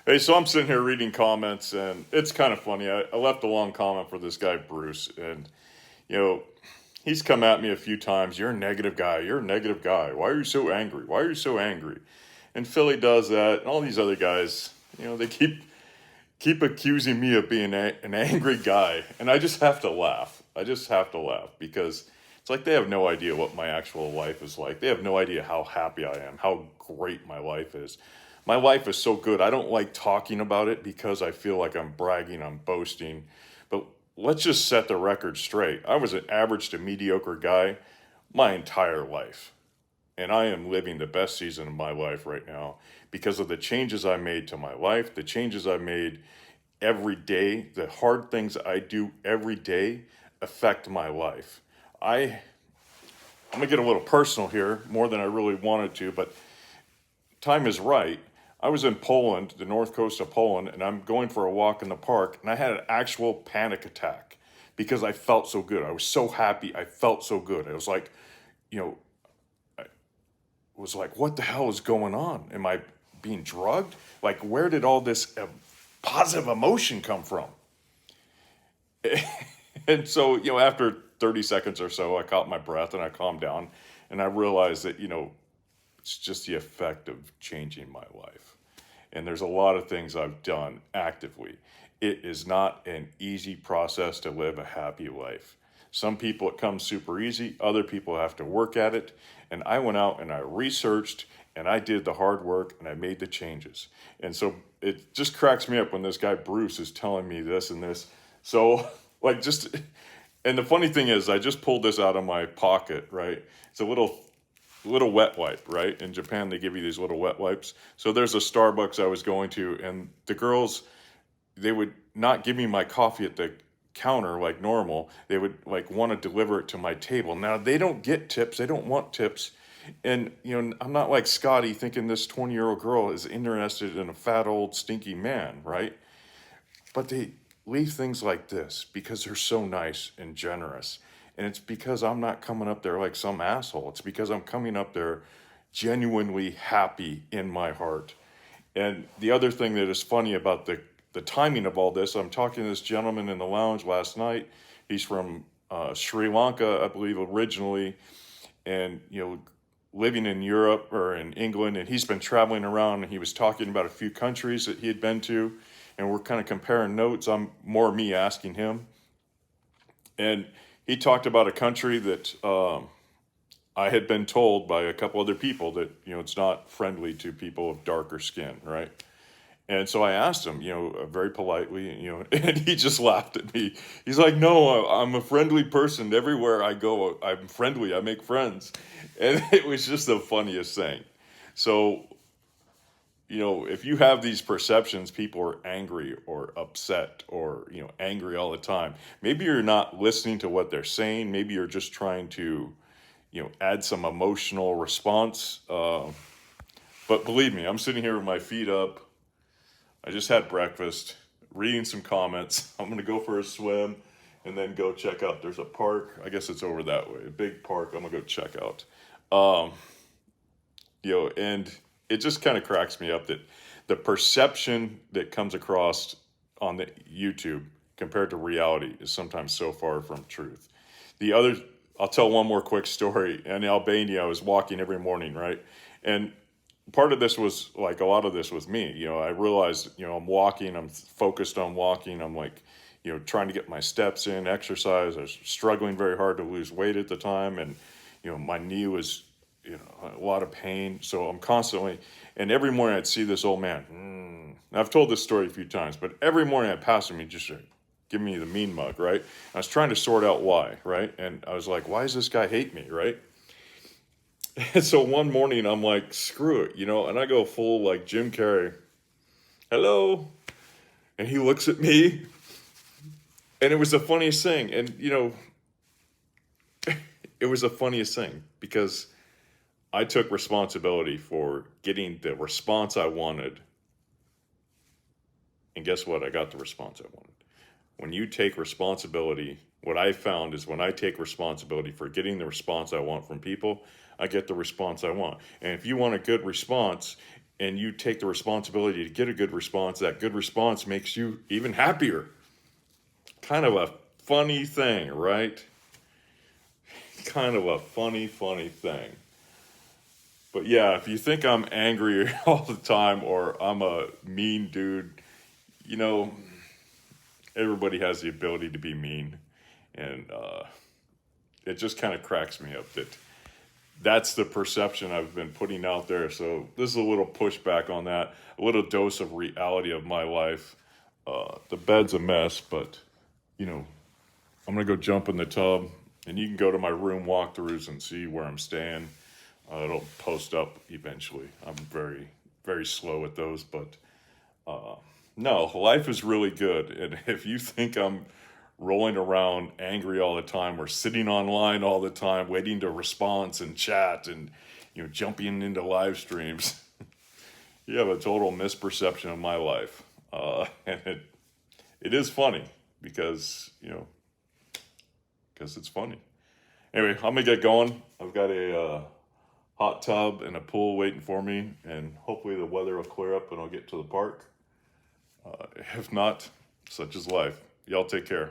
Hey, so I'm sitting here reading comments, and it's kind of funny. I left a long comment for this guy, Bruce, and, you know, he's come at me a few times. You're a negative guy. You're a negative guy. Why are you so angry? Why are you so angry? And Philly does that, and all these other guys, they keep accusing me of being an angry guy, and I just have to laugh. I just have to laugh because it's like they have no idea what my actual life is like. They have no idea how happy I am, how great my life is. My life is so good. I don't like talking about it because I feel like I'm bragging, I'm boasting. But let's just set the record straight. I was an average to mediocre guy my entire life. And I am living the best season of my life right now because of the changes I made to my life, the changes I made every day, the hard things I do every day affect my life. I'm gonna get a little personal here, more than I really wanted to, but time is right. I was in Poland, the north coast of Poland, and I'm going for a walk in the park, and I had an actual panic attack because I felt so good. I was so happy. I felt so good. It was like, you know, was like, what the hell is going on? Am I being drugged? Like, where did all this positive emotion come from? And so, after 30 seconds or so, I caught my breath and I calmed down and I realized that, it's just the effect of changing my life. And there's a lot of things I've done actively. It is not an easy process to live a happy life. Some people it comes super easy, other people have to work at it. And I went out and I researched and I did the hard work and I made the changes. And so it just cracks me up when this guy Bruce is telling me this and this. So, like, just, and the funny thing is, I just pulled this out of my pocket, right? It's a little wet wipe, right? In Japan, they give you these little wet wipes. So there's a Starbucks I was going to, and the girls, they would not give me my coffee at the counter like normal. They would like want to deliver it to my table. Now they don't get tips. They don't want tips. And I'm not like Scotty thinking this 20-year-old girl is interested in a fat old stinky man, right? But they leave things like this because they're so nice and generous. And it's because I'm not coming up there like some asshole. It's because I'm coming up there genuinely happy in my heart. And the other thing that is funny about the timing of all this, I'm talking to this gentleman in the lounge last night. He's from Sri Lanka, I believe, originally, and living in Europe or in England. And he's been traveling around, and he was talking about a few countries that he had been to, and we're kind of comparing notes. I'm more me asking him, and he talked about a country that I had been told by a couple other people that it's not friendly to people of darker skin, right? And so I asked him, very politely, and he just laughed at me. He's like, "No, I'm a friendly person. Everywhere I go, I'm friendly. I make friends." And it was just the funniest thing. So, if you have these perceptions, people are angry or upset or, angry all the time. Maybe you're not listening to what they're saying. Maybe you're just trying to, add some emotional response. But believe me, I'm sitting here with my feet up. I just had breakfast, reading some comments. I'm going to go for a swim and then go check out. There's a park. I guess it's over that way. A big park I'm going to go check out. And it just kind of cracks me up that the perception that comes across on the YouTube compared to reality is sometimes so far from truth. I'll tell one more quick story. In Albania, I was walking every morning, right? And part of this was like a lot of this was me. I realized, I'm walking, I'm focused on walking. I'm like, trying to get my steps in, exercise. I was struggling very hard to lose weight at the time. And, my knee was, a lot of pain. So I'm constantly, and every morning I'd see this old man. I've told this story a few times, but every morning I'd pass him, he'd just give me the mean mug, right? I was trying to sort out why, right? And I was like, why does this guy hate me, right? And so one morning I'm like, screw it, and I go full like Jim Carrey. Hello. And he looks at me, and it was the funniest thing. And, it was the funniest thing because I took responsibility for getting the response I wanted. And guess what? I got the response I wanted. When you take responsibility, what I found is when I take responsibility for getting the response I want from people, I get the response I want. And if you want a good response and you take the responsibility to get a good response, that good response makes you even happier. Kind of a funny thing, right? Kind of a funny thing. But yeah, if you think I'm angry all the time or I'm a mean dude, you know, everybody has the ability to be mean. And it just kind of cracks me up that that's the perception I've been putting out there. So this is a little pushback on that, a little dose of reality of my life. The bed's a mess, but, you know, I'm going to go jump in the tub, and you can go to my room walkthroughs and see where I'm staying. It'll post up eventually. I'm very, very slow at those, but no, life is really good. And if you think I'm rolling around angry all the time or sitting online all the time waiting to response and chat and, you know, jumping into live streams, you have a total misperception of my life. And it is funny because, you know, because it's funny. Anyway, I'm gonna get going. I've got a hot tub and a pool waiting for me, and hopefully the weather will clear up and I'll get to the park. If not, such is life. Y'all take care.